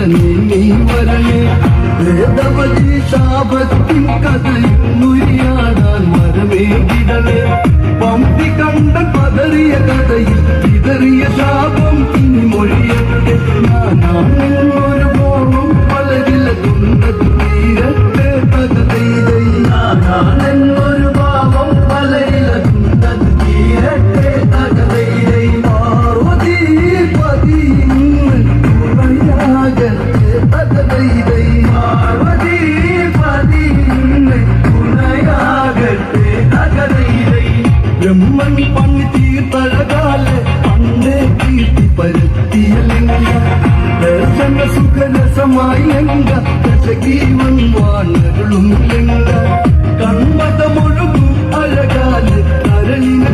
നീ വരണേ വേദവതി ശാപത്തിൻ കഥയുന്നുരിയാടാൻ മരമേകിടണേ പമ്പി കണ്ട പതറിയ കഥയിൽ ഇതറിയ ശാപം ഇനി മൊഴിയട്ടെ ഞാനാണെന്നൊരു മോഹം പലരില കൊണ്ടത് തീരട്ടെ തകതൈതൈ ഞാനാണെന്നൊരു ഭാവം പലരില കൊണ്ടത് തീരട്ടെ തകതൈതൈ പാർവതി പതി തുണയാകട്ടെ തകതൈതൈ പാർവതി പതി തുണയാകട്ടെ തകതൈതൈ ബ്രഹ്മൻ പണി തീർത്തഴകാലെ പണ്ടേ കീർത്തി പരത്തിയ ലിംഗ ദർശന സുഖരസമായി ലിംഗ ദശജീവൻ വാണരുളും ലിംഗ കൺമതമൊഴുകും അഴകാല് കരളിന്